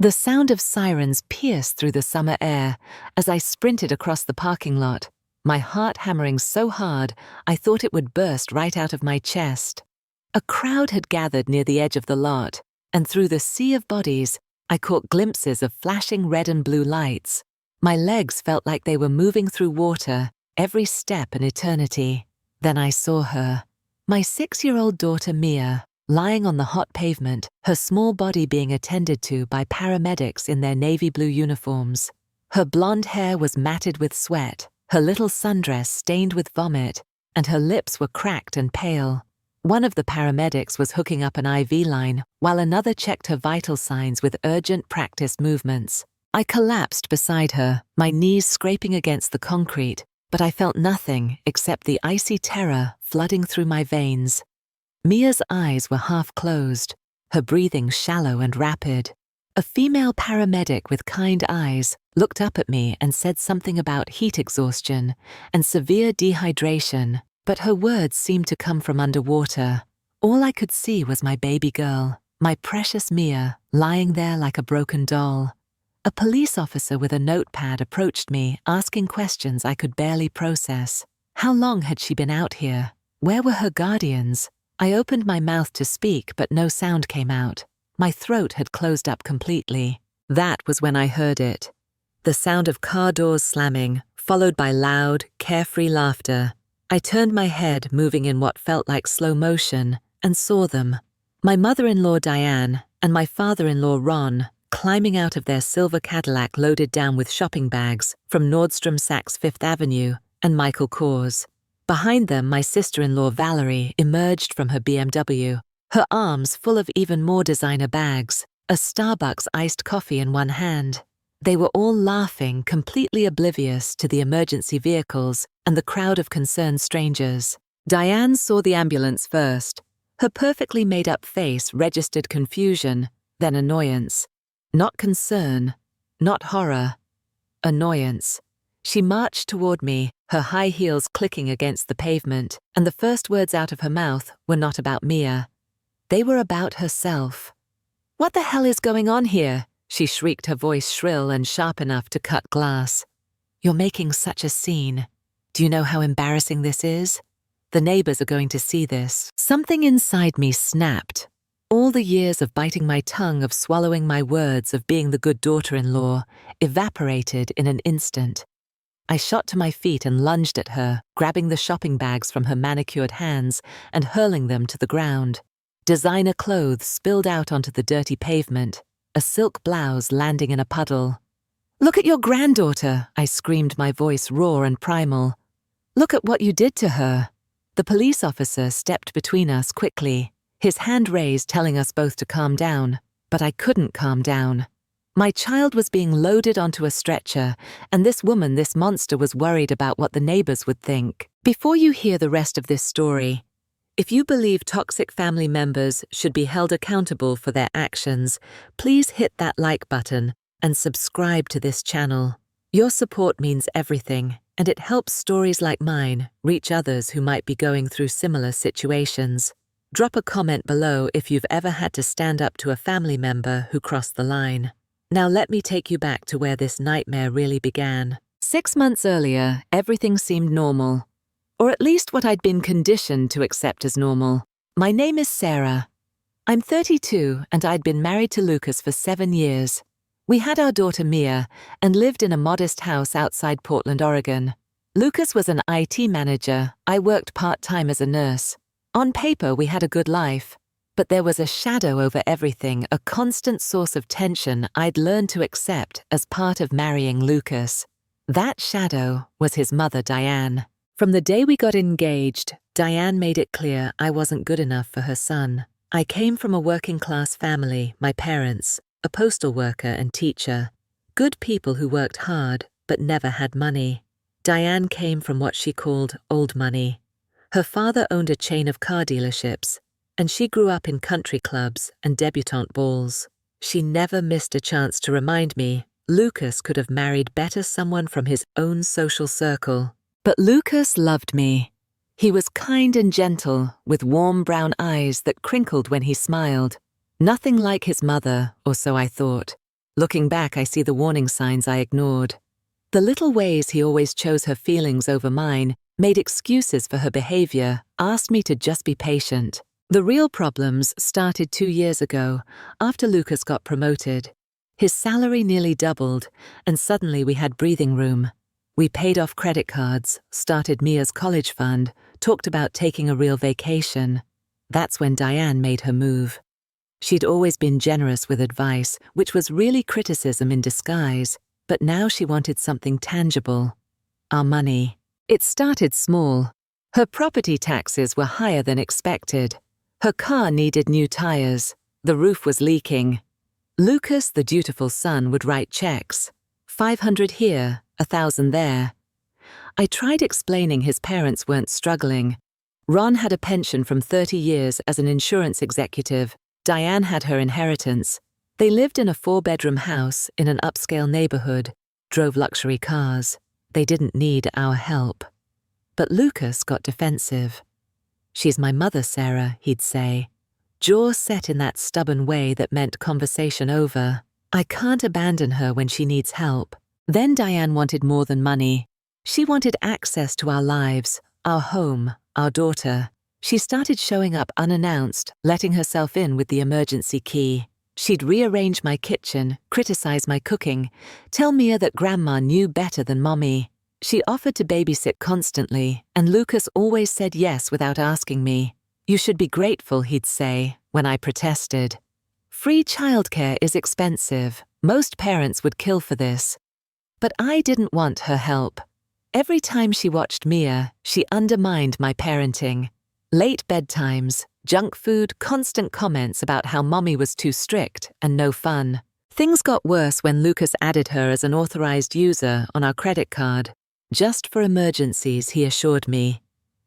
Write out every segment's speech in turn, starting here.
The sound of sirens pierced through the summer air as I sprinted across the parking lot, my heart hammering so hard I thought it would burst right out of my chest. A crowd had gathered near the edge of the lot, and through the sea of bodies, I caught glimpses of flashing red and blue lights. My legs felt like they were moving through water, every step an eternity. Then I saw her, my 6-year-old daughter Mia, lying on the hot pavement, her small body being attended to by paramedics in their navy blue uniforms. Her blonde hair was matted with sweat, her little sundress stained with vomit, and her lips were cracked and pale. One of the paramedics was hooking up an IV line, while another checked her vital signs with urgent practice movements. I collapsed beside her, my knees scraping against the concrete, but I felt nothing except the icy terror flooding through my veins. Mia's eyes were half closed, her breathing shallow and rapid. A female paramedic with kind eyes looked up at me and said something about heat exhaustion and severe dehydration, but her words seemed to come from underwater. All I could see was my baby girl, my precious Mia, lying there like a broken doll. A police officer with a notepad approached me, asking questions I could barely process. How long had she been out here? Where were her guardians? I opened my mouth to speak, but no sound came out. My throat had closed up completely. That was when I heard it. The sound of car doors slamming, followed by loud, carefree laughter. I turned my head, moving in what felt like slow motion, and saw them. My mother-in-law Diane and my father-in-law Ron, climbing out of their silver Cadillac loaded down with shopping bags from Nordstrom Saks Fifth Avenue and Michael Kors. Behind them, my sister-in-law Valerie emerged from her BMW, her arms full of even more designer bags, a Starbucks iced coffee in one hand. They were all laughing, completely oblivious to the emergency vehicles and the crowd of concerned strangers. Diane saw the ambulance first. Her perfectly made-up face registered confusion, then annoyance. Not concern, not horror. Annoyance. She marched toward me, her high heels clicking against the pavement, and the first words out of her mouth were not about Mia. They were about herself. "What the hell is going on here?" she shrieked, her voice shrill and sharp enough to cut glass. "You're making such a scene. Do you know how embarrassing this is? The neighbors are going to see this." Something inside me snapped. All the years of biting my tongue, of swallowing my words, of being the good daughter-in-law, evaporated in an instant. I shot to my feet and lunged at her, grabbing the shopping bags from her manicured hands and hurling them to the ground. Designer clothes spilled out onto the dirty pavement, a silk blouse landing in a puddle. "Look at your granddaughter," I screamed, my voice raw and primal. "Look at what you did to her." The police officer stepped between us quickly, his hand raised telling us both to calm down, but I couldn't calm down. My child was being loaded onto a stretcher, and this woman, this monster, was worried about what the neighbors would think. Before you hear the rest of this story, if you believe toxic family members should be held accountable for their actions, please hit that like button and subscribe to this channel. Your support means everything, and it helps stories like mine reach others who might be going through similar situations. Drop a comment below if you've ever had to stand up to a family member who crossed the line. Now let me take you back to where this nightmare really began. 6 months earlier, everything seemed normal, or at least what I'd been conditioned to accept as normal. My name is Sarah. I'm 32, and I'd been married to Lucas for 7 years. We had our daughter Mia and lived in a modest house outside Portland, Oregon. Lucas was an IT manager. I worked part-time as a nurse. On paper, we had a good life. But there was a shadow over everything, a constant source of tension I'd learned to accept as part of marrying Lucas. That shadow was his mother, Diane. From the day we got engaged, Diane made it clear I wasn't good enough for her son. I came from a working-class family, my parents, a postal worker and teacher. Good people who worked hard, but never had money. Diane came from what she called old money. Her father owned a chain of car dealerships, and she grew up in country clubs and debutante balls. She never missed a chance to remind me Lucas could have married better someone from his own social circle. But Lucas loved me. He was kind and gentle, with warm brown eyes that crinkled when he smiled. Nothing like his mother, or so I thought. Looking back, I see the warning signs I ignored. The little ways he always chose her feelings over mine, made excuses for her behavior, asked me to just be patient. The real problems started 2 years ago, after Lucas got promoted. His salary nearly doubled, and suddenly we had breathing room. We paid off credit cards, started Mia's college fund, talked about taking a real vacation. That's when Diane made her move. She'd always been generous with advice, which was really criticism in disguise, but now she wanted something tangible. Our money. It started small. Her property taxes were higher than expected. Her car needed new tires. The roof was leaking. Lucas, the dutiful son, would write checks. 500 here, 1,000 there. I tried explaining his parents weren't struggling. Ron had a pension from 30 years as an insurance executive. Diane had her inheritance. They lived in a 4-bedroom house in an upscale neighborhood, drove luxury cars. They didn't need our help. But Lucas got defensive. "She's my mother, Sarah," he'd say, jaw set in that stubborn way that meant conversation over. "I can't abandon her when she needs help." Then Diane wanted more than money. She wanted access to our lives, our home, our daughter. She started showing up unannounced, letting herself in with the emergency key. She'd rearrange my kitchen, criticize my cooking, tell Mia that Grandma knew better than Mommy. She offered to babysit constantly, and Lucas always said yes without asking me. "You should be grateful," he'd say, when I protested. Free childcare is expensive. Most parents would kill for this. But I didn't want her help. Every time she watched Mia, she undermined my parenting. Late bedtimes, junk food, constant comments about how Mommy was too strict and no fun. Things got worse when Lucas added her as an authorized user on our credit card. "Just for emergencies," he assured me.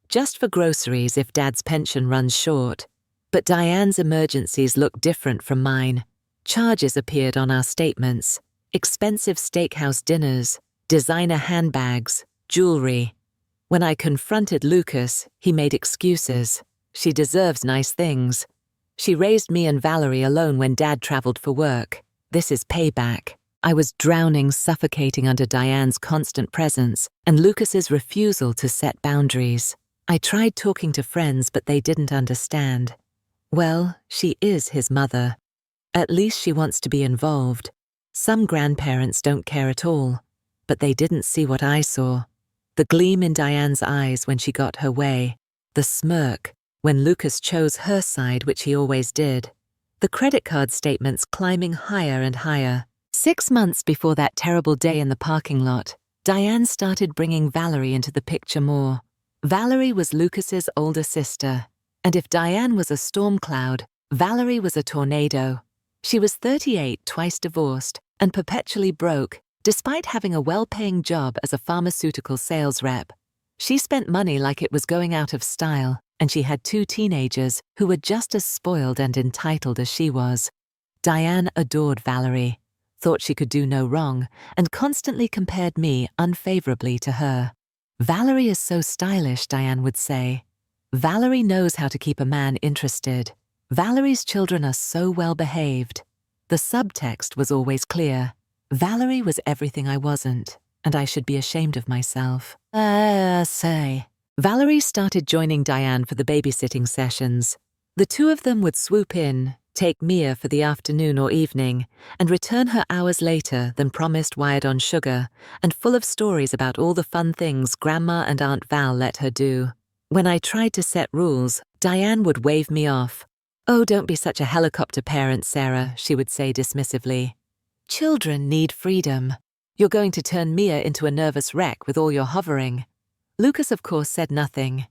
"Just for groceries if Dad's pension runs short." But Diane's emergencies looked different from mine. Charges appeared on our statements. Expensive steakhouse dinners, designer handbags, jewelry. When I confronted Lucas, he made excuses. "She deserves nice things. She raised me and Valerie alone when Dad traveled for work. This is payback." I was drowning, suffocating under Diane's constant presence and Lucas's refusal to set boundaries. I tried talking to friends, but they didn't understand. Well, she is his mother. At least she wants to be involved. Some grandparents don't care at all, but they didn't see what I saw. The gleam in Diane's eyes when she got her way. The smirk when Lucas chose her side, which he always did. The credit card statements climbing higher and higher. 6 months before that terrible day in the parking lot, Diane started bringing Valerie into the picture more. Valerie was Lucas's older sister, and if Diane was a storm cloud, Valerie was a tornado. She was 38, twice divorced, and perpetually broke, despite having a well-paying job as a pharmaceutical sales rep. She spent money like it was going out of style, and she had 2 teenagers who were just as spoiled and entitled as she was. Diane adored Valerie, thought she could do no wrong, and constantly compared me unfavorably to her. "Valerie is so stylish," Diane would say. "Valerie knows how to keep a man interested. Valerie's children are so well behaved." The subtext was always clear. Valerie was everything I wasn't, and I should be ashamed of myself. Valerie started joining Diane for the babysitting sessions. The 2 of them would swoop in, take Mia for the afternoon or evening, and return her hours later than promised, wired on sugar, and full of stories about all the fun things Grandma and Aunt Val let her do. When I tried to set rules, Diane would wave me off. "Oh, don't be such a helicopter parent, Sarah," she would say dismissively. "Children need freedom. You're going to turn Mia into a nervous wreck with all your hovering." Lucas, of course, said nothing.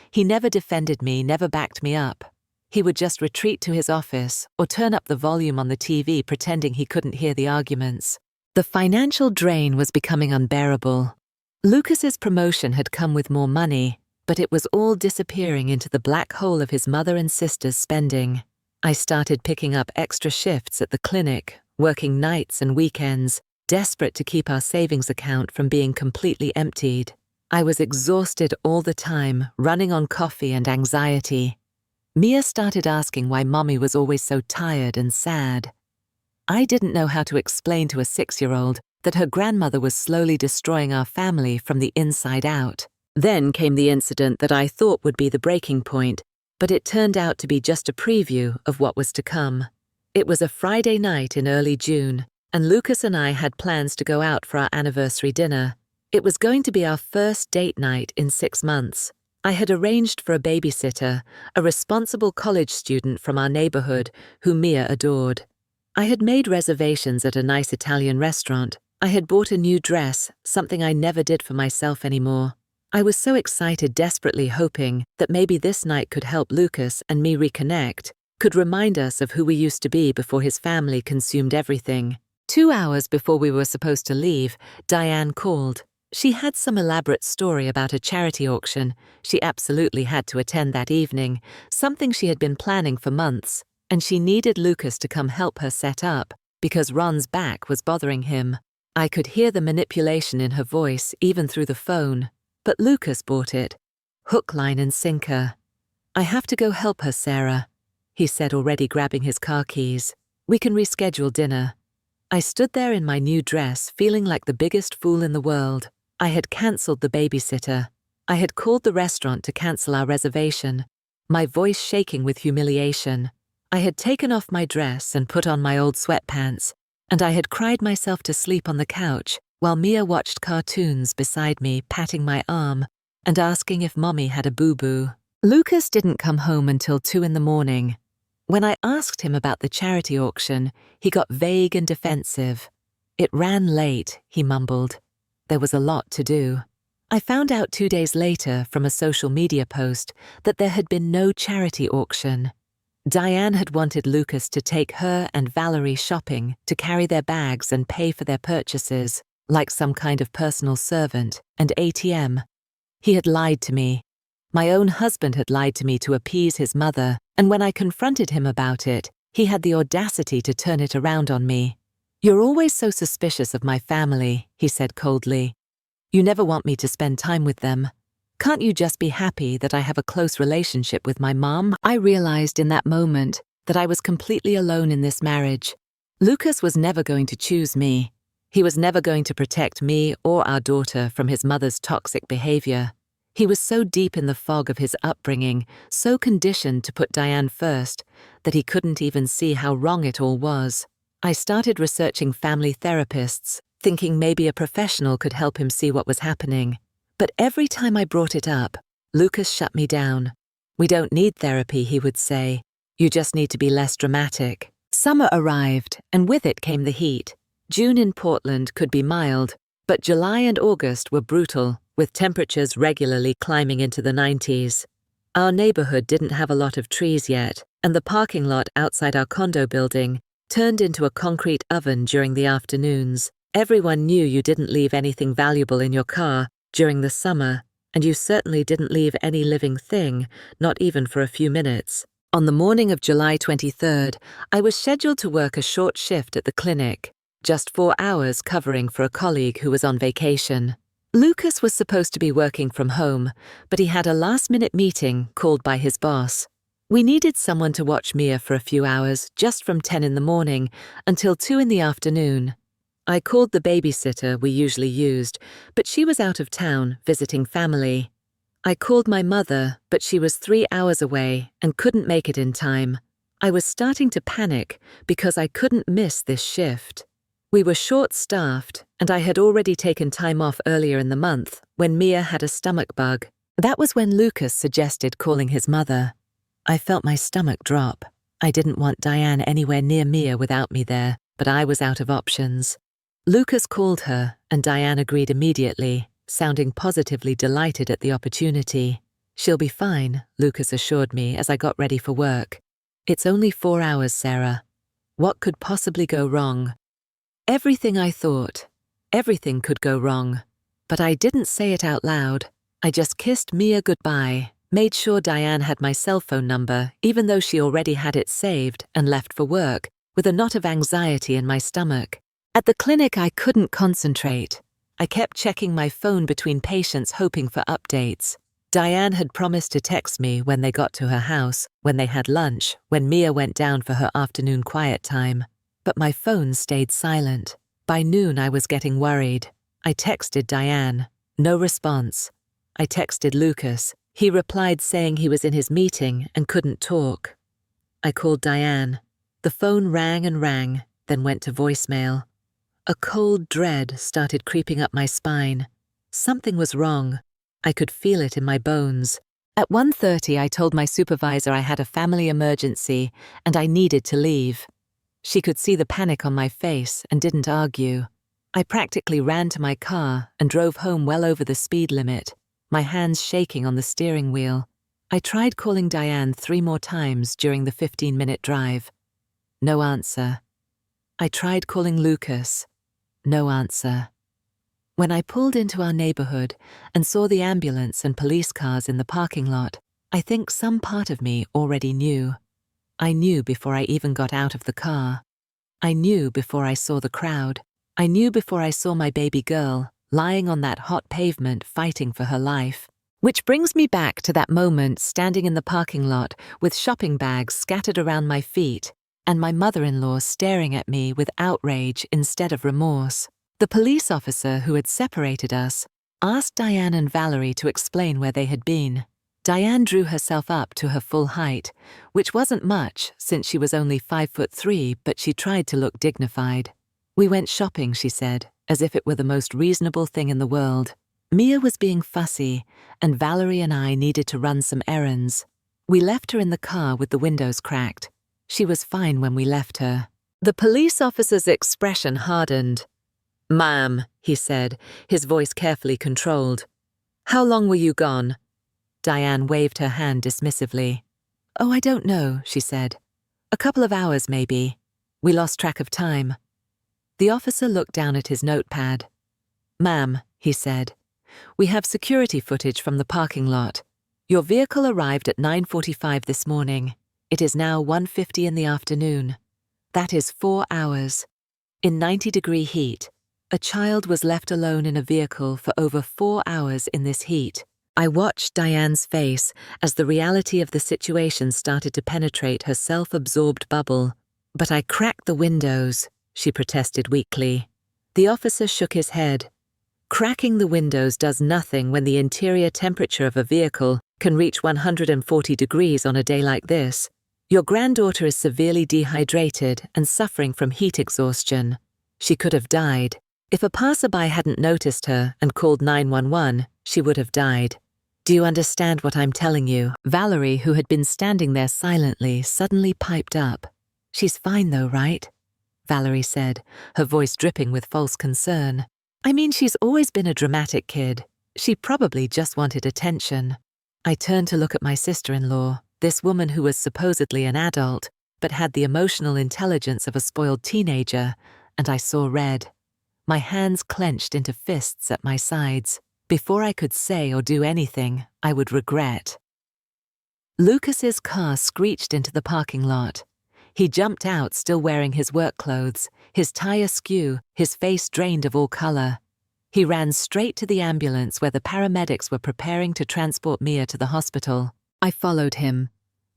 He never defended me, never backed me up. He would just retreat to his office or turn up the volume on the TV pretending he couldn't hear the arguments. The financial drain was becoming unbearable. Lucas's promotion had come with more money, but it was all disappearing into the black hole of his mother and sister's spending. I started picking up extra shifts at the clinic, working nights and weekends, desperate to keep our savings account from being completely emptied. I was exhausted all the time, running on coffee and anxiety. Mia started asking why Mommy was always so tired and sad. I didn't know how to explain to a 6-year-old that her grandmother was slowly destroying our family from the inside out. Then came the incident that I thought would be the breaking point, but it turned out to be just a preview of what was to come. It was a Friday night in early June, and Lucas and I had plans to go out for our anniversary dinner. It was going to be our first date night in 6 months. I had arranged for a babysitter, a responsible college student from our neighborhood who Mia adored. I had made reservations at a nice Italian restaurant. I had bought a new dress, something I never did for myself anymore. I was so excited, desperately hoping that maybe this night could help Lucas and me reconnect, could remind us of who we used to be before his family consumed everything. 2 hours before we were supposed to leave, Diane called. She had some elaborate story about a charity auction she absolutely had to attend that evening, something she had been planning for months, and she needed Lucas to come help her set up because Ron's back was bothering him. I could hear the manipulation in her voice even through the phone, but Lucas bought it. Hook, line, and sinker. "I have to go help her, Sarah," he said, already grabbing his car keys. "We can reschedule dinner." I stood there in my new dress, feeling like the biggest fool in the world. I had cancelled the babysitter. I had called the restaurant to cancel our reservation, my voice shaking with humiliation. I had taken off my dress and put on my old sweatpants, and I had cried myself to sleep on the couch while Mia watched cartoons beside me, patting my arm and asking if Mommy had a boo-boo. Lucas didn't come home until 2 in the morning. When I asked him about the charity auction, he got vague and defensive. "It ran late," he mumbled. There was a lot to do. I found out 2 days later from a social media post that there had been no charity auction. Diane had wanted Lucas to take her and Valerie shopping, to carry their bags and pay for their purchases, like some kind of personal servant and ATM. He had lied to me. My own husband had lied to me to appease his mother, and when I confronted him about it, he had the audacity to turn it around on me. "You're always so suspicious of my family," he said coldly. "You never want me to spend time with them. Can't you just be happy that I have a close relationship with my mom?" I realized in that moment that I was completely alone in this marriage. Lucas was never going to choose me. He was never going to protect me or our daughter from his mother's toxic behavior. He was so deep in the fog of his upbringing, so conditioned to put Diane first, that he couldn't even see how wrong it all was. I started researching family therapists, thinking maybe a professional could help him see what was happening. But every time I brought it up, Lucas shut me down. "We don't need therapy," he would say. "You just need to be less dramatic." Summer arrived, and with it came the heat. June in Portland could be mild, but July and August were brutal, with temperatures regularly climbing into the 90s. Our neighborhood didn't have a lot of trees yet, and the parking lot outside our condo building turned into a concrete oven during the afternoons. Everyone knew you didn't leave anything valuable in your car during the summer, and you certainly didn't leave any living thing, not even for a few minutes. On the morning of July 23rd, I was scheduled to work a short shift at the clinic, just 4 hours covering for a colleague who was on vacation. Lucas was supposed to be working from home, but he had a last-minute meeting called by his boss. We needed someone to watch Mia for a few hours, just from 10 in the morning until 2 in the afternoon. I called the babysitter we usually used, but she was out of town visiting family. I called my mother, but she was 3 hours away and couldn't make it in time. I was starting to panic because I couldn't miss this shift. We were short-staffed, and I had already taken time off earlier in the month when Mia had a stomach bug. That was when Lucas suggested calling his mother. I felt my stomach drop. I didn't want Diane anywhere near Mia without me there, but I was out of options. Lucas called her, and Diane agreed immediately, sounding positively delighted at the opportunity. "She'll be fine," Lucas assured me as I got ready for work. "It's only 4 hours, Sarah. What could possibly go wrong?" Everything I thought. Everything could go wrong. But I didn't say it out loud. I just kissed Mia goodbye, made sure Diane had my cell phone number, even though she already had it saved, and left for work, with a knot of anxiety in my stomach. At the clinic, I couldn't concentrate. I kept checking my phone between patients, hoping for updates. Diane had promised to text me when they got to her house, when they had lunch, when Mia went down for her afternoon quiet time. but my phone stayed silent. By noon, I was getting worried. I texted Diane. No response. I texted Lucas. He replied saying he was in his meeting and couldn't talk. I called Diane. The phone rang and rang, then went to voicemail. A cold dread started creeping up my spine. Something was wrong. I could feel it in my bones. At 1:30, I told my supervisor I had a family emergency and I needed to leave. She could see the panic on my face and didn't argue. I practically ran to my car and drove home well over the speed limit, my hands shaking on the steering wheel. I tried calling Diane 3 more times during the 15-minute drive. No answer. I tried calling Lucas. No answer. When I pulled into our neighborhood and saw the ambulance and police cars in the parking lot, I think some part of me already knew. I knew before I even got out of the car. I knew before I saw the crowd. I knew before I saw my baby girl lying on that hot pavement fighting for her life. Which brings me back to that moment standing in the parking lot with shopping bags scattered around my feet and my mother-in-law staring at me with outrage instead of remorse. The police officer who had separated us asked Diane and Valerie to explain where they had been. Diane drew herself up to her full height, which wasn't much since she was only 5'3", but she tried to look dignified. We went shopping, she said, as if it were the most reasonable thing in the world. Mia was being fussy, and Valerie and I needed to run some errands. We left her in the car with the windows cracked. She was fine when we left her. The police officer's expression hardened. "Ma'am," he said, his voice carefully controlled. "How long were you gone?" Diane waved her hand dismissively. "Oh, I don't know," she said. "A couple of hours, maybe. We lost track of time." The officer looked down at his notepad. "Ma'am," he said, "we have security footage from the parking lot. Your vehicle arrived at 9:45 this morning. It is now 1:50 in the afternoon. That is 4 hours. In 90-degree heat. A child was left alone in a vehicle for over 4 hours in this heat." I watched Diane's face as the reality of the situation started to penetrate her self-absorbed bubble. "But I cracked the windows," she protested weakly. The officer shook his head. "Cracking the windows does nothing when the interior temperature of a vehicle can reach 140 degrees on a day like this. Your granddaughter is severely dehydrated and suffering from heat exhaustion. She could have died. If a passerby hadn't noticed her and called 911, she would have died. Do you understand what I'm telling you?" Valerie, who had been standing there silently, suddenly piped up. "She's fine though, right?" Valerie said, her voice dripping with false concern. "I mean, she's always been a dramatic kid. She probably just wanted attention." I turned to look at my sister-in-law, this woman who was supposedly an adult, but had the emotional intelligence of a spoiled teenager, and I saw red. My hands clenched into fists at my sides. Before I could say or do anything, I would regret. Lucas's car screeched into the parking lot. He jumped out still wearing his work clothes, his tie askew, his face drained of all color. He ran straight to the ambulance where the paramedics were preparing to transport Mia to the hospital. I followed him,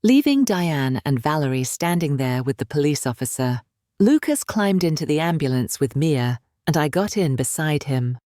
leaving Diane and Valerie standing there with the police officer. Lucas climbed into the ambulance with Mia, and I got in beside him.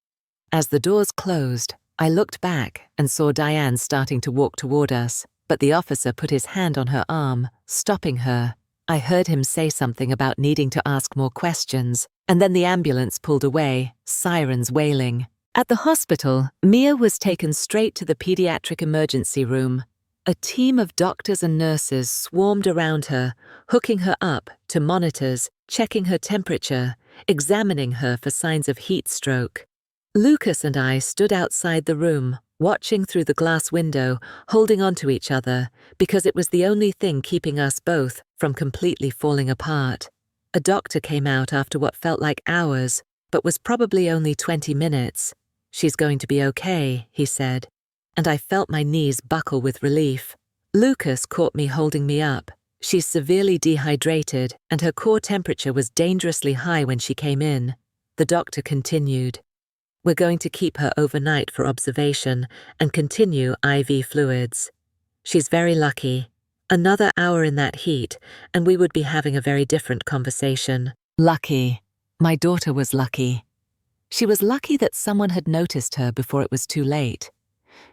As the doors closed, I looked back and saw Diane starting to walk toward us, but the officer put his hand on her arm, stopping her. I heard him say something about needing to ask more questions, and then the ambulance pulled away, sirens wailing. At the hospital, Mia was taken straight to the pediatric emergency room. A team of doctors and nurses swarmed around her, hooking her up to monitors, checking her temperature, examining her for signs of heat stroke. Lucas and I stood outside the room, watching through the glass window, holding onto each other, because it was the only thing keeping us both from completely falling apart. A doctor came out after what felt like hours, but was probably only 20 minutes. "She's going to be okay," he said, and I felt my knees buckle with relief. Lucas caught me holding me up. She's severely dehydrated, and her core temperature was dangerously high when she came in. The doctor continued. "We're going to keep her overnight for observation and continue IV fluids. She's very lucky. Another hour in that heat, and we would be having a very different conversation." Lucky. My daughter was lucky. She was lucky that someone had noticed her before it was too late.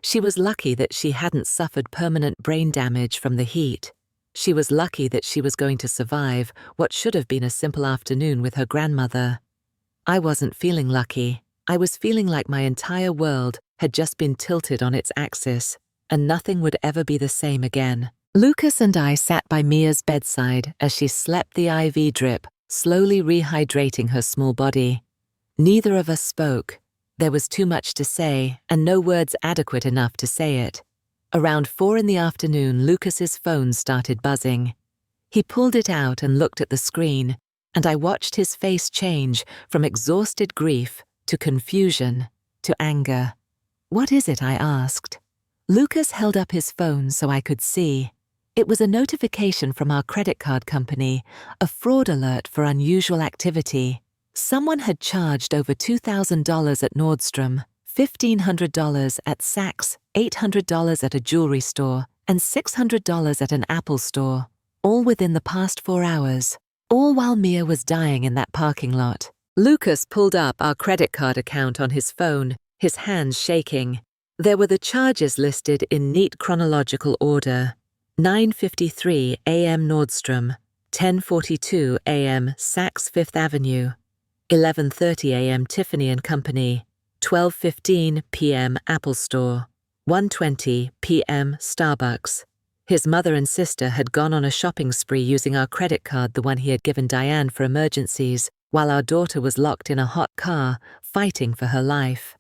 She was lucky that she hadn't suffered permanent brain damage from the heat. She was lucky that she was going to survive what should have been a simple afternoon with her grandmother. I wasn't feeling lucky. I was feeling like my entire world had just been tilted on its axis, and nothing would ever be the same again. Lucas and I sat by Mia's bedside as she slept the IV drip, slowly rehydrating her small body. Neither of us spoke. There was too much to say, and no words adequate enough to say it. Around 4 in the afternoon, Lucas's phone started buzzing. He pulled it out and looked at the screen, and I watched his face change from exhausted grief to confusion to anger. "What is it?" I asked. Lucas held up his phone so I could see. It was a notification from our credit card company, a fraud alert for unusual activity. Someone had charged over $2,000 at Nordstrom, $1,500 at Saks, $800 at a jewelry store, and $600 at an Apple store, all within the past 4 hours, all while Mia was dying in that parking lot. Lucas pulled up our credit card account on his phone, his hands shaking. There were the charges listed in neat chronological order. 9:53 a.m. Nordstrom, 10:42 a.m. Saks Fifth Avenue, 11:30 a.m. Tiffany & Company, 12:15 p.m. Apple Store, 1:20 p.m. Starbucks. His mother and sister had gone on a shopping spree using our credit card, the one he had given Diane for emergencies, while our daughter was locked in a hot car, fighting for her life.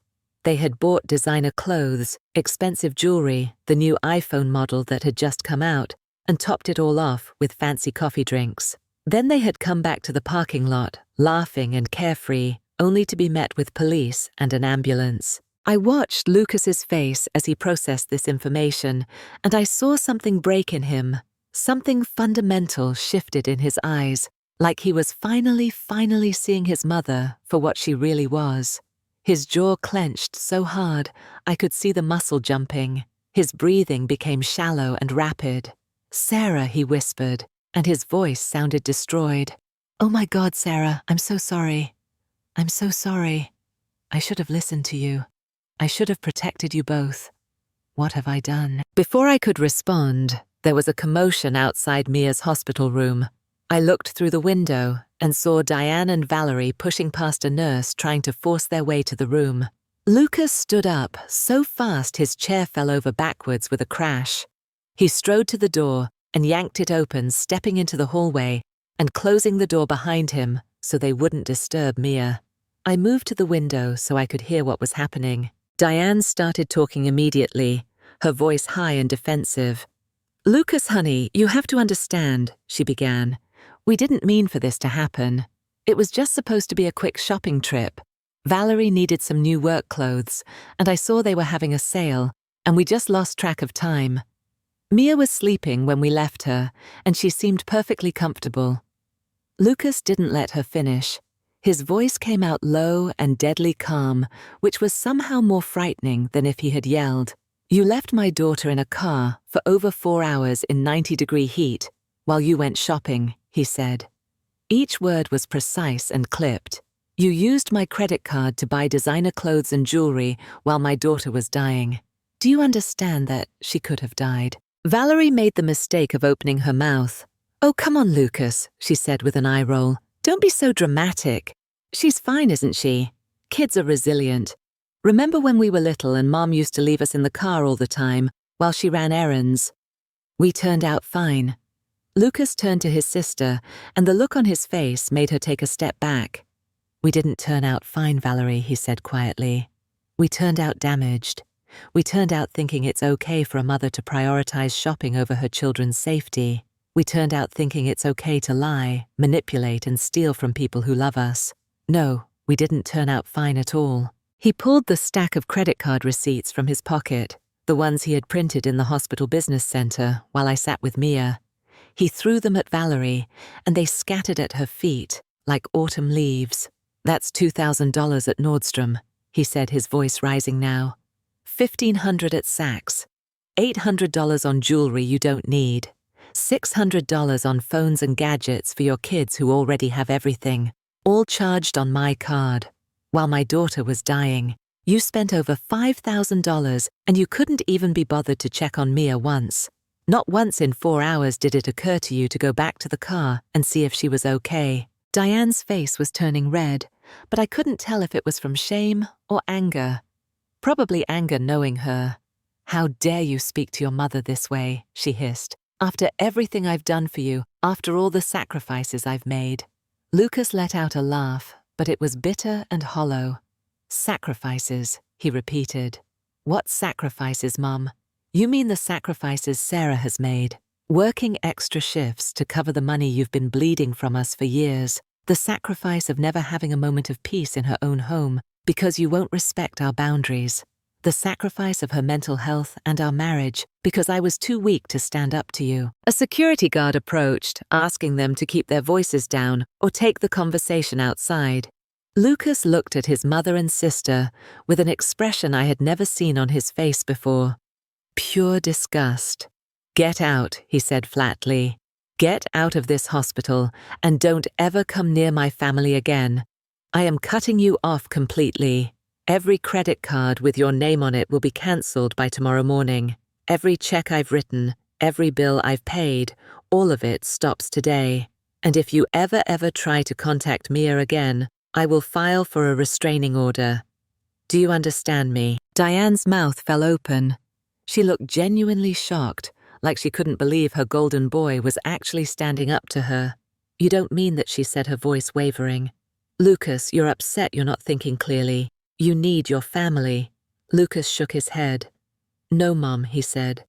They had bought designer clothes, expensive jewelry, the new iPhone model that had just come out, and topped it all off with fancy coffee drinks. Then they had come back to the parking lot, laughing and carefree, only to be met with police and an ambulance. I watched Lucas's face as he processed this information, and I saw something break in him. Something fundamental shifted in his eyes, like he was finally seeing his mother for what she really was. His jaw clenched so hard I could see the muscle jumping. His breathing became shallow and rapid. "Sarah," he whispered, and his voice sounded destroyed. "Oh my God, Sarah, I'm so sorry. I'm so sorry. I should have listened to you. I should have protected you both. What have I done?" Before I could respond, there was a commotion outside Mia's hospital room. I looked through the window and saw Diane and Valerie pushing past a nurse trying to force their way to the room. Lucas stood up so fast his chair fell over backwards with a crash. He strode to the door and yanked it open, stepping into the hallway and closing the door behind him so they wouldn't disturb Mia. I moved to the window so I could hear what was happening. Diane started talking immediately, her voice high and defensive. "Lucas, honey, you have to understand," she began. "We didn't mean for this to happen. It was just supposed to be a quick shopping trip. Valerie needed some new work clothes, and I saw they were having a sale, and we just lost track of time. Mia was sleeping when we left her, and she seemed perfectly comfortable." Lucas didn't let her finish. His voice came out low and deadly calm, which was somehow more frightening than if he had yelled. "You left my daughter in a car for over 4 hours in 90-degree heat while you went shopping," he said. Each word was precise and clipped. "You used my credit card to buy designer clothes and jewelry while my daughter was dying. Do you understand that she could have died?" Valerie made the mistake of opening her mouth. "Oh, come on, Lucas," she said with an eye roll. "Don't be so dramatic. She's fine, isn't she? Kids are resilient. Remember when we were little and Mom used to leave us in the car all the time while she ran errands? We turned out fine." Lucas turned to his sister, and the look on his face made her take a step back. "We didn't turn out fine, Valerie," he said quietly. "We turned out damaged. We turned out thinking it's okay for a mother to prioritize shopping over her children's safety. We turned out thinking it's okay to lie, manipulate, and steal from people who love us. No, we didn't turn out fine at all." He pulled the stack of credit card receipts from his pocket, the ones he had printed in the hospital business center while I sat with Mia. He threw them at Valerie, and they scattered at her feet like autumn leaves. "That's $2,000 at Nordstrom," he said, his voice rising now. $1,500 at Saks, $800 on jewelry you don't need, $600 on phones and gadgets for your kids who already have everything. all charged on my card. While my daughter was dying, you spent over $5,000 and you couldn't even be bothered to check on Mia once. Not once in 4 hours did it occur to you to go back to the car and see if she was okay. Diane's face was turning red, but I couldn't tell if it was from shame or anger. Probably anger knowing her. "How dare you speak to your mother this way," she hissed. "After everything I've done for you, after all the sacrifices I've made." Lucas let out a laugh, but it was bitter and hollow. "Sacrifices," he repeated. "What sacrifices, Mum? You mean the sacrifices Sarah has made. Working extra shifts to cover the money you've been bleeding from us for years. The sacrifice of never having a moment of peace in her own home because you won't respect our boundaries. The sacrifice of her mental health and our marriage because I was too weak to stand up to you." A security guard approached, asking them to keep their voices down or take the conversation outside. Lucas looked at his mother and sister with an expression I had never seen on his face before. Pure disgust. "Get out," he said flatly. "Get out of this hospital and don't ever come near my family again. I am cutting you off completely. Every credit card with your name on it will be cancelled by tomorrow morning. Every check I've written, every bill I've paid, all of it stops today. And if you ever try to contact Mia again, I will file for a restraining order. Do you understand me?" Diane's mouth fell open. She looked genuinely shocked, like she couldn't believe her golden boy was actually standing up to her. "You don't mean that," she said, her voice wavering. "Lucas, you're upset you're not thinking clearly. You need your family." Lucas shook his head. "No, Mum," he said.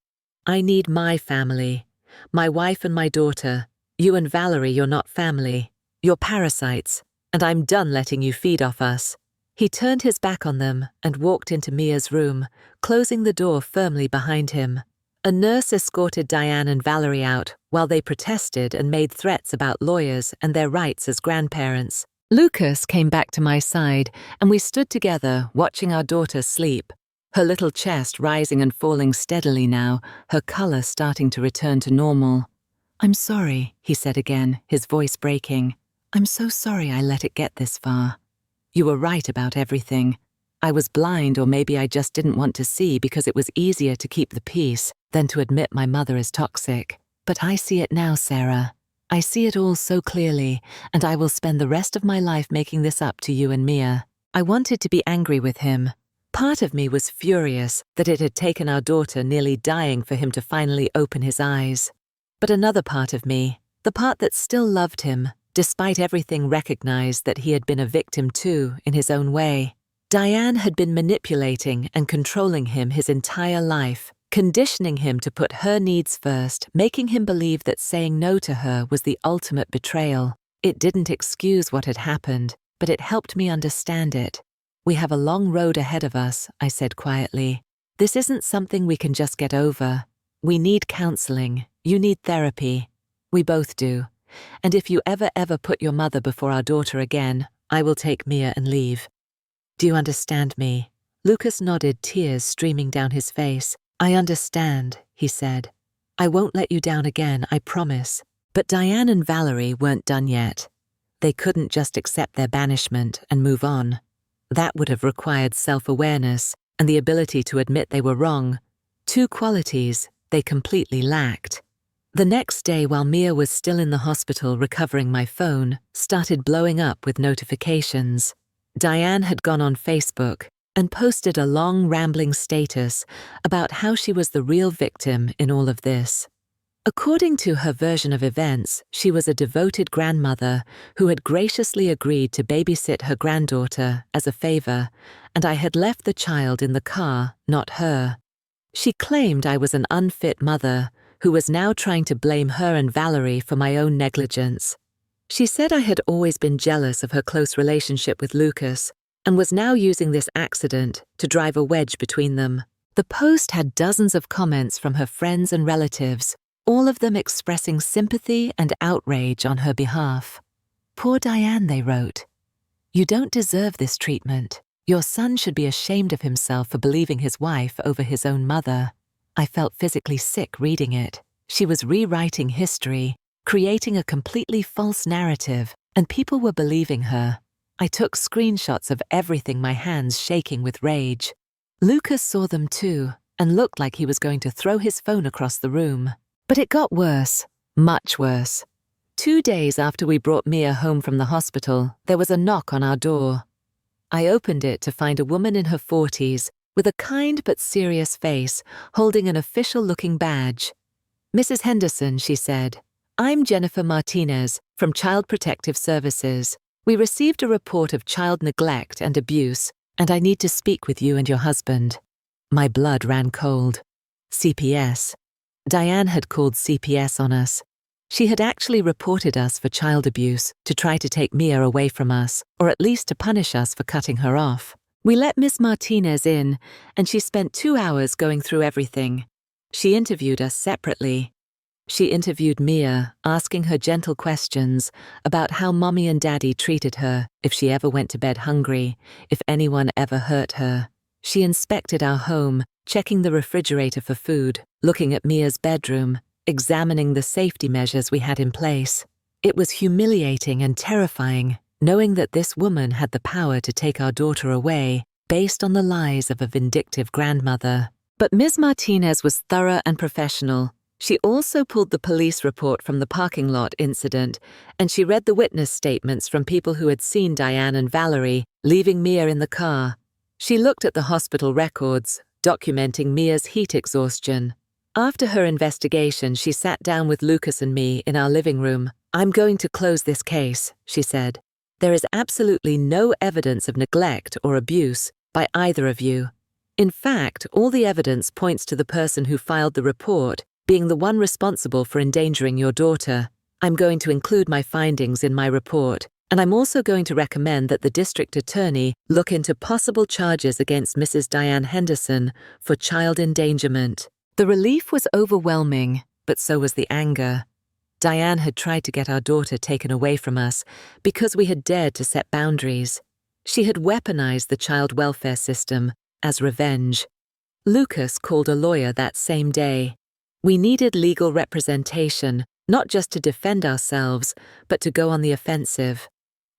"I need my family. My wife and my daughter. You and Valerie, you're not family. You're parasites, and I'm done letting you feed off us." He turned his back on them and walked into Mia's room, closing the door firmly behind him. A nurse escorted Diane and Valerie out while they protested and made threats about lawyers and their rights as grandparents. Lucas came back to my side, and we stood together watching our daughter sleep, her little chest rising and falling steadily now, her color starting to return to normal. "I'm sorry," he said again, his voice breaking. "I'm so sorry I let it get this far. You were right about everything. I was blind, or maybe I just didn't want to see because it was easier to keep the peace than to admit my mother is toxic. But I see it now, Sarah. I see it all so clearly, and I will spend the rest of my life making this up to you and Mia." I wanted to be angry with him. Part of me was furious that it had taken our daughter nearly dying for him to finally open his eyes. But another part of me, the part that still loved him, despite everything, recognized that he had been a victim too, in his own way. Diane had been manipulating and controlling him his entire life, conditioning him to put her needs first, making him believe that saying no to her was the ultimate betrayal. It didn't excuse what had happened, but it helped me understand it. "We have a long road ahead of us," I said quietly. "This isn't something we can just get over. We need counseling. You need therapy. We both do. And if you ever put your mother before our daughter again, I will take Mia and leave. Do you understand me?" Lucas nodded, tears streaming down his face. "I understand," he said. "I won't let you down again, I promise." But Diane and Valerie weren't done yet. They couldn't just accept their banishment and move on. That would have required self-awareness and the ability to admit they were wrong, two qualities they completely lacked. The next day, while Mia was still in the hospital recovering, my phone started blowing up with notifications. Diane had gone on Facebook and posted a long, rambling status about how she was the real victim in all of this. According to her version of events, she was a devoted grandmother who had graciously agreed to babysit her granddaughter as a favor, and I had left the child in the car, not her. She claimed I was an unfit mother who was now trying to blame her and Valerie for my own negligence. She said I had always been jealous of her close relationship with Lucas and was now using this accident to drive a wedge between them. The post had dozens of comments from her friends and relatives, all of them expressing sympathy and outrage on her behalf. "Poor Diane," they wrote. "You don't deserve this treatment. Your son should be ashamed of himself for believing his wife over his own mother." I felt physically sick reading it. She was rewriting history, creating a completely false narrative and people were believing her. I took screenshots of everything, my hands shaking with rage. Lucas saw them too, and looked like he was going to throw his phone across the room. But it got worse, much worse. 2 days after we brought Mia home from the hospital, there was a knock on our door. I opened it to find a woman in her 40s, with a kind but serious face, holding an official-looking badge. "Mrs. Henderson," she said, "I'm Jennifer Martinez from Child Protective Services. We received a report of child neglect and abuse, and I need to speak with you and your husband." My blood ran cold. CPS. Diane had called CPS on us. She had actually reported us for child abuse to try to take Mia away from us, or at least to punish us for cutting her off. We let Miss Martinez in, and she spent 2 hours going through everything. She interviewed us separately. She interviewed Mia, asking her gentle questions about how Mommy and Daddy treated her, if she ever went to bed hungry, if anyone ever hurt her. She inspected our home, checking the refrigerator for food, looking at Mia's bedroom, examining the safety measures we had in place. It was humiliating and terrifying, knowing that this woman had the power to take our daughter away based on the lies of a vindictive grandmother. But Ms. Martinez was thorough and professional. She also pulled the police report from the parking lot incident, and she read the witness statements from people who had seen Diane and Valerie leaving Mia in the car. She looked at the hospital records, documenting Mia's heat exhaustion. After her investigation, she sat down with Lucas and me in our living room. "I'm going to close this case," she said. "There is absolutely no evidence of neglect or abuse by either of you. In fact, all the evidence points to the person who filed the report being the one responsible for endangering your daughter. I'm going to include my findings in my report, and I'm also going to recommend that the district attorney look into possible charges against Mrs. Diane Henderson for child endangerment." The relief was overwhelming, but so was the anger. Diane had tried to get our daughter taken away from us because we had dared to set boundaries. She had weaponized the child welfare system as revenge. Lucas called a lawyer that same day. We needed legal representation, not just to defend ourselves, but to go on the offensive.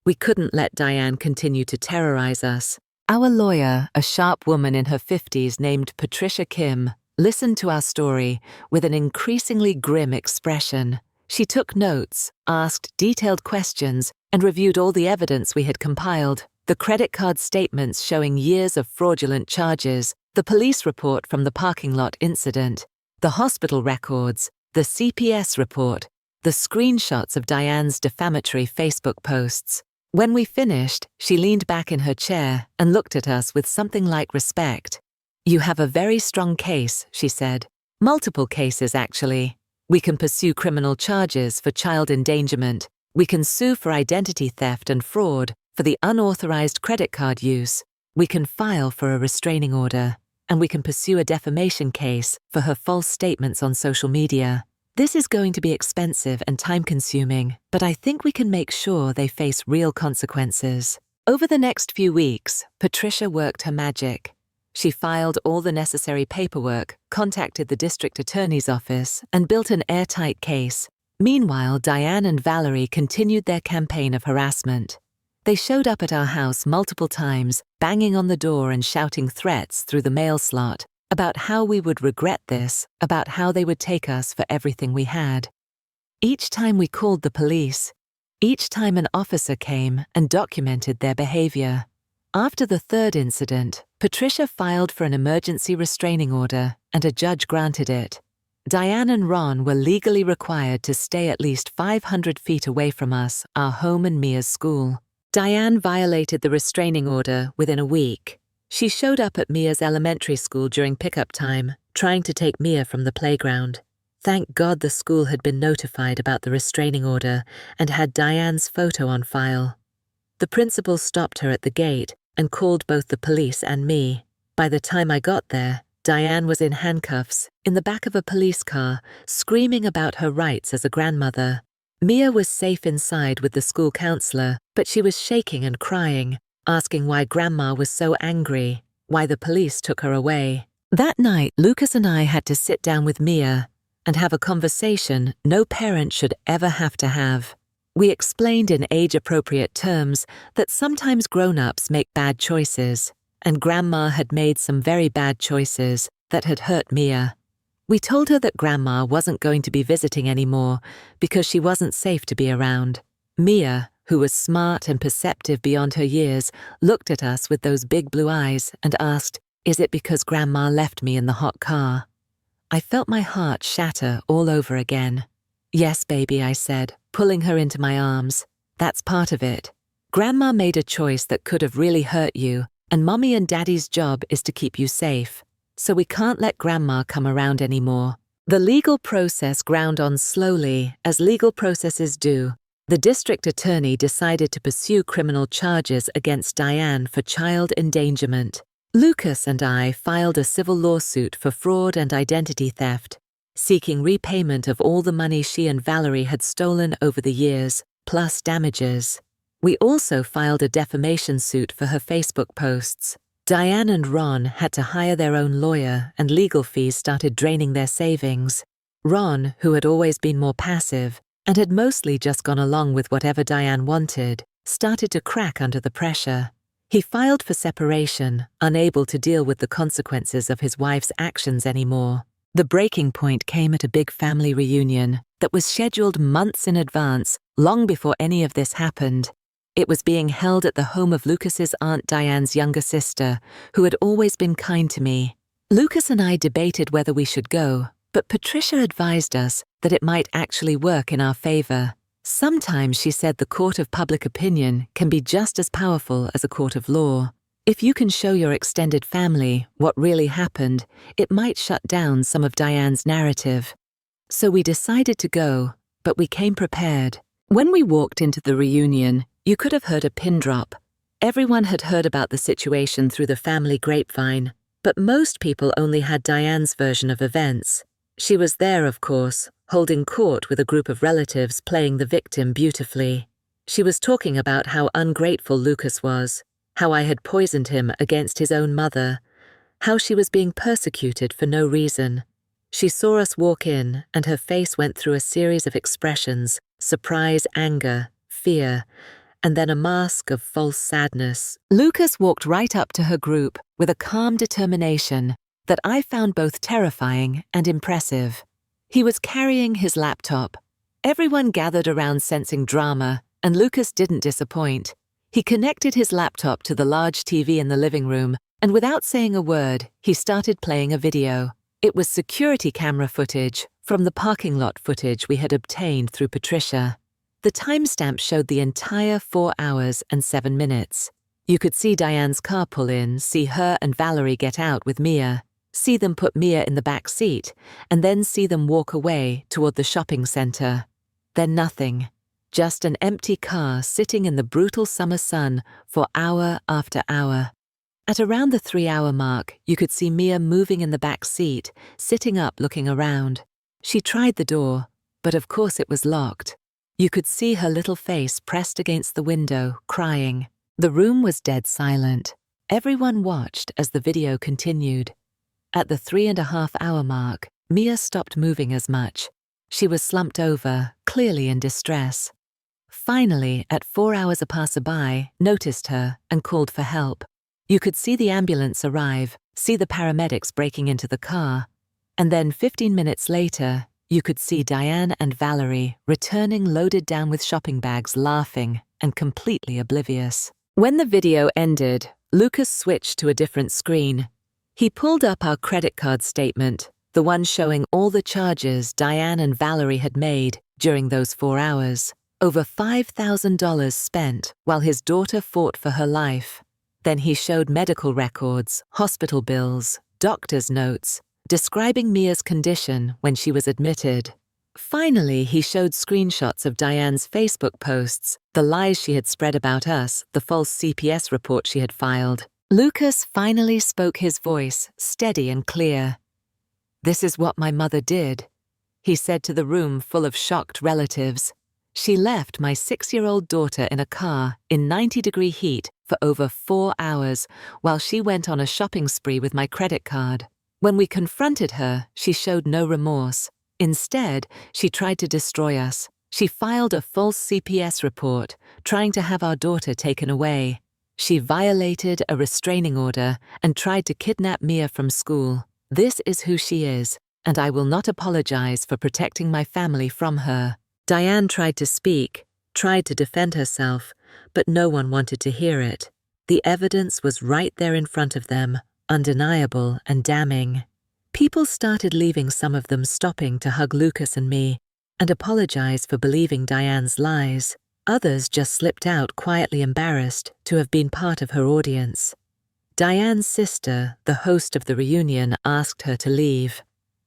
We couldn't let Diane continue to terrorize us. Our lawyer, a sharp woman in her 50s named Patricia Kim, listened to our story with an increasingly grim expression. She took notes, asked detailed questions, and reviewed all the evidence we had compiled. The credit card statements showing years of fraudulent charges, the police report from the parking lot incident, the hospital records, the CPS report, the screenshots of Diane's defamatory Facebook posts. When we finished, she leaned back in her chair and looked at us with something like respect. "You have a very strong case," she said. "Multiple cases, actually. We can pursue criminal charges for child endangerment. We can sue for identity theft and fraud, for the unauthorized credit card use. We can file for a restraining order. And we can pursue a defamation case for her false statements on social media. This is going to be expensive and time-consuming, but I think we can make sure they face real consequences." Over the next few weeks, Patricia worked her magic. She filed all the necessary paperwork, contacted the district attorney's office, and built an airtight case. Meanwhile, Diane and Valerie continued their campaign of harassment. They showed up at our house multiple times, banging on the door and shouting threats through the mail slot about how we would regret this, about how they would take us for everything we had. Each time we called the police, each time an officer came and documented their behavior. After the third incident, Patricia filed for an emergency restraining order, and a judge granted it. Diane and Ron were legally required to stay at least 500 feet away from us, our home and Mia's school. Diane violated the restraining order within a week. She showed up at Mia's elementary school during pickup time, trying to take Mia from the playground. Thank God the school had been notified about the restraining order and had Diane's photo on file. The principal stopped her at the gate and called both the police and me. By the time I got there, Diane was in handcuffs, in the back of a police car, screaming about her rights as a grandmother. Mia was safe inside with the school counselor, but she was shaking and crying, asking why Grandma was so angry, why the police took her away. That night, Lucas and I had to sit down with Mia and have a conversation no parent should ever have to have. We explained in age-appropriate terms that sometimes grown-ups make bad choices, and Grandma had made some very bad choices that had hurt Mia. We told her that Grandma wasn't going to be visiting anymore because she wasn't safe to be around. Mia, who was smart and perceptive beyond her years, looked at us with those big blue eyes and asked, "Is it because Grandma left me in the hot car?" I felt my heart shatter all over again. "Yes, baby," I said, pulling her into my arms. "That's part of it. Grandma made a choice that could have really hurt you, and Mommy and Daddy's job is to keep you safe. So we can't let Grandma come around anymore." The legal process ground on slowly, as legal processes do. The district attorney decided to pursue criminal charges against Diane for child endangerment. Lucas and I filed a civil lawsuit for fraud and identity theft, seeking repayment of all the money she and Valerie had stolen over the years, plus damages. We also filed a defamation suit for her Facebook posts. Diane and Ron had to hire their own lawyer, and legal fees started draining their savings. Ron, who had always been more passive and had mostly just gone along with whatever Diane wanted, started to crack under the pressure. He filed for separation, unable to deal with the consequences of his wife's actions anymore. The breaking point came at a big family reunion that was scheduled months in advance, long before any of this happened. It was being held at the home of Lucas's Aunt Diane's younger sister, who had always been kind to me. Lucas and I debated whether we should go, but Patricia advised us that it might actually work in our favor. Sometimes, she said, the court of public opinion can be just as powerful as a court of law. If you can show your extended family what really happened, it might shut down some of Diane's narrative. So we decided to go, but we came prepared. When we walked into the reunion, you could have heard a pin drop. Everyone had heard about the situation through the family grapevine, but most people only had Diane's version of events. She was there, of course, holding court with a group of relatives, playing the victim beautifully. She was talking about how ungrateful Lucas was, how I had poisoned him against his own mother, how she was being persecuted for no reason. She saw us walk in, and her face went through a series of expressions: surprise, anger, fear, and then a mask of false sadness. Lucas walked right up to her group with a calm determination that I found both terrifying and impressive. He was carrying his laptop. Everyone gathered around sensing drama, and Lucas didn't disappoint. He connected his laptop to the large TV in the living room, and without saying a word, he started playing a video. It was security camera footage from the parking lot footage we had obtained through Patricia. The timestamp showed the entire 4 hours and 7 minutes. You could see Diane's car pull in, see her and Valerie get out with Mia, see them put Mia in the back seat, and then see them walk away toward the shopping center. Then nothing. Just an empty car sitting in the brutal summer sun for hour after hour. At around the 3-hour mark, you could see Mia moving in the back seat, sitting up looking around. She tried the door, but of course it was locked. You could see her little face pressed against the window, crying. The room was dead silent. Everyone watched as the video continued. At the 3.5-hour mark, Mia stopped moving as much. She was slumped over, clearly in distress. Finally, at 4 hours, a passerby noticed her and called for help. You could see the ambulance arrive, see the paramedics breaking into the car, and then 15 minutes later, you could see Diane and Valerie returning loaded down with shopping bags, laughing and completely oblivious. When the video ended, Lucas switched to a different screen. He pulled up our credit card statement, the one showing all the charges Diane and Valerie had made during those 4 hours. Over $5,000 spent while his daughter fought for her life. Then he showed medical records, hospital bills, doctor's notes, describing Mia's condition when she was admitted. Finally, he showed screenshots of Diane's Facebook posts, the lies she had spread about us, the false CPS report she had filed. Lucas finally spoke, his voice steady and clear. "This is what my mother did," he said to the room full of shocked relatives. "She left my 6-year-old daughter in a car in 90-degree heat for over 4 hours while she went on a shopping spree with my credit card. When we confronted her, she showed no remorse. Instead, she tried to destroy us. She filed a false CPS report, trying to have our daughter taken away. She violated a restraining order and tried to kidnap Mia from school. This is who she is, and I will not apologize for protecting my family from her. Diane tried to speak, tried to defend herself, but no one wanted to hear it. The evidence was right there in front of them, undeniable and damning. People started leaving, some of them stopping to hug Lucas and me and apologize for believing Diane's lies. Others just slipped out, quietly embarrassed to have been part of her audience. Diane's sister, the host of the reunion, asked her to leave.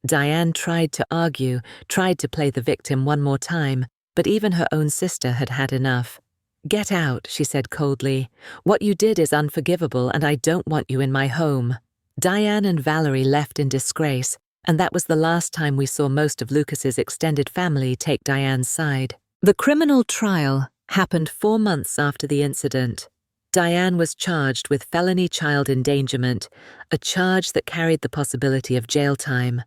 Diane tried to argue, tried to play the victim one more time, but even her own sister had had enough. "Get out," she said coldly. "What you did is unforgivable, and I don't want you in my home." Diane and Valerie left in disgrace, and that was the last time we saw most of Lucas's extended family take Diane's side. The criminal trial happened 4 months after the incident. Diane was charged with felony child endangerment, a charge that carried the possibility of jail time.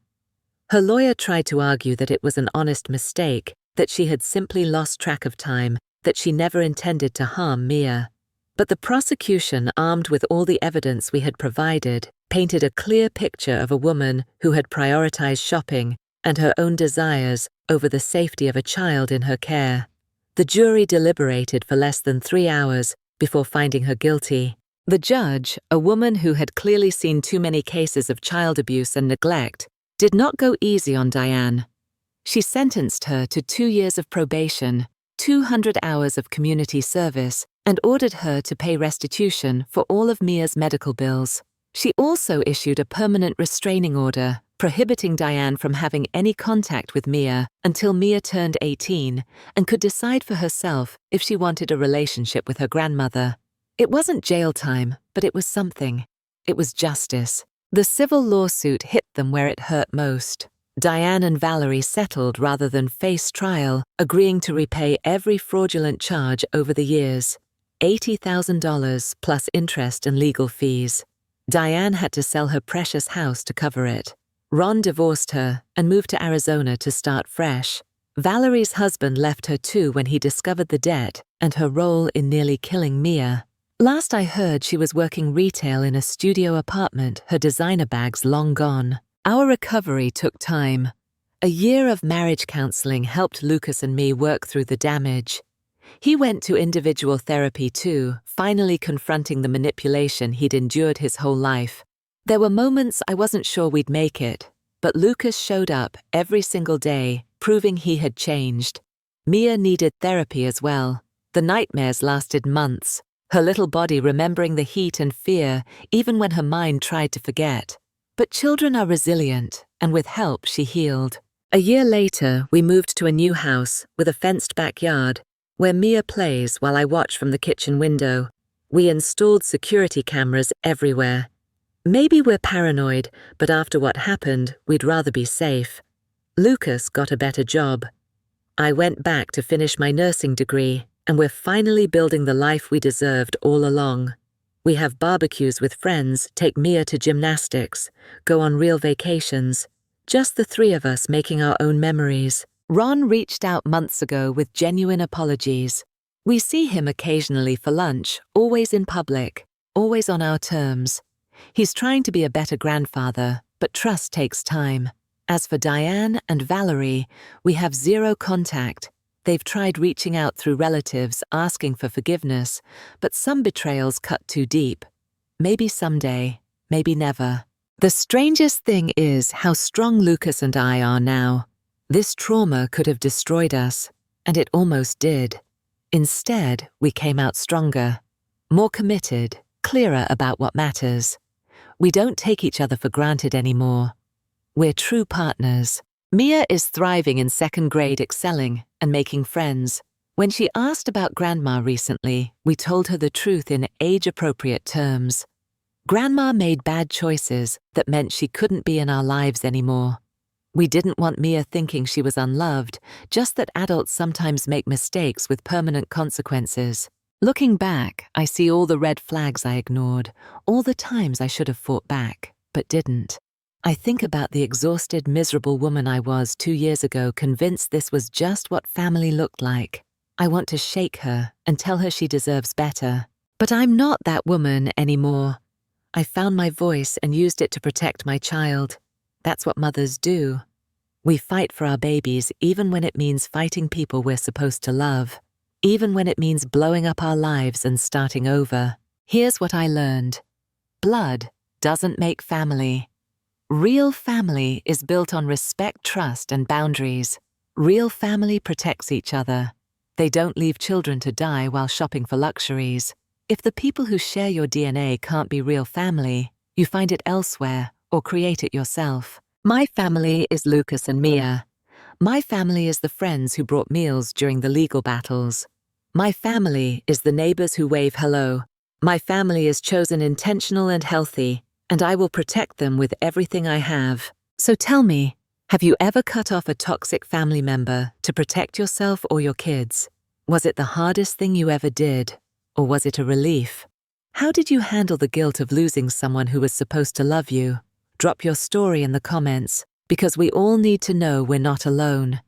Her lawyer tried to argue that it was an honest mistake, that she had simply lost track of time, that she never intended to harm Mia. But the prosecution, armed with all the evidence we had provided, painted a clear picture of a woman who had prioritized shopping and her own desires over the safety of a child in her care. The jury deliberated for less than 3 hours before finding her guilty. The judge, a woman who had clearly seen too many cases of child abuse and neglect, did not go easy on Diane. She sentenced her to 2 years of probation, 200 hours of community service, and ordered her to pay restitution for all of Mia's medical bills. She also issued a permanent restraining order, prohibiting Diane from having any contact with Mia until Mia turned 18 and could decide for herself if she wanted a relationship with her grandmother. It wasn't jail time, but it was something. It was justice. The civil lawsuit hit them where it hurt most. Diane and Valerie settled rather than face trial, agreeing to repay every fraudulent charge over the years. $80,000 plus interest and legal fees. Diane had to sell her precious house to cover it. Ron divorced her and moved to Arizona to start fresh. Valerie's husband left her too when he discovered the debt and her role in nearly killing Mia. Last I heard, she was working retail in a studio apartment, her designer bags long gone. Our recovery took time. A year of marriage counseling helped Lucas and me work through the damage. He went to individual therapy too, finally confronting the manipulation he'd endured his whole life. There were moments I wasn't sure we'd make it, but Lucas showed up every single day, proving he had changed. Mia needed therapy as well. The nightmares lasted months, her little body remembering the heat and fear even when her mind tried to forget. But children are resilient, and with help she healed. A year later, we moved to a new house with a fenced backyard, where Mia plays while I watch from the kitchen window. We installed security cameras everywhere. Maybe we're paranoid, but after what happened, we'd rather be safe. Lucas got a better job. I went back to finish my nursing degree, and we're finally building the life we deserved all along. We have barbecues with friends, take Mia to gymnastics, go on real vacations. Just the 3 of us making our own memories. Ron reached out months ago with genuine apologies. We see him occasionally for lunch, always in public, always on our terms. He's trying to be a better grandfather, but trust takes time. As for Diane and Valerie, we have 0 contact. They've tried reaching out through relatives, asking for forgiveness, but some betrayals cut too deep. Maybe someday, maybe never. The strangest thing is how strong Lucas and I are now. This trauma could have destroyed us, and it almost did. Instead, we came out stronger, more committed, clearer about what matters. We don't take each other for granted anymore. We're true partners. Mia is thriving in 2nd grade, excelling and making friends. When she asked about Grandma recently, we told her the truth in age-appropriate terms. Grandma made bad choices that meant she couldn't be in our lives anymore. We didn't want Mia thinking she was unloved, just that adults sometimes make mistakes with permanent consequences. Looking back, I see all the red flags I ignored, all the times I should have fought back, but didn't. I think about the exhausted, miserable woman I was 2 years ago, convinced this was just what family looked like. I want to shake her and tell her she deserves better. But I'm not that woman anymore. I found my voice and used it to protect my child. That's what mothers do. We fight for our babies even when it means fighting people we're supposed to love, even when it means blowing up our lives and starting over. Here's what I learned. Blood doesn't make family. Real family is built on respect, trust, and boundaries. Real family protects each other. They don't leave children to die while shopping for luxuries. If the people who share your DNA can't be real family, you find it elsewhere or create it yourself. My family is Lucas and Mia. My family is the friends who brought meals during the legal battles. My family is the neighbors who wave hello. My family is chosen intentional and healthy, and I will protect them with everything I have. So tell me, have you ever cut off a toxic family member to protect yourself or your kids? Was it the hardest thing you ever did, or was it a relief? How did you handle the guilt of losing someone who was supposed to love you? Drop your story in the comments, because we all need to know we're not alone.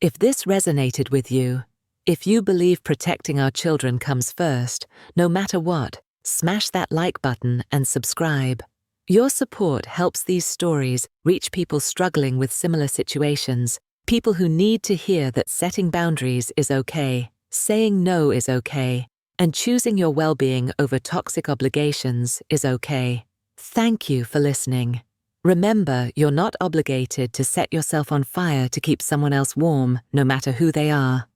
If this resonated with you, if you believe protecting our children comes first, no matter what, smash that like button and subscribe. Your support helps these stories reach people struggling with similar situations, people who need to hear that setting boundaries is okay, saying no is okay, and choosing your well-being over toxic obligations is okay. Thank you for listening. Remember, you're not obligated to set yourself on fire to keep someone else warm, no matter who they are.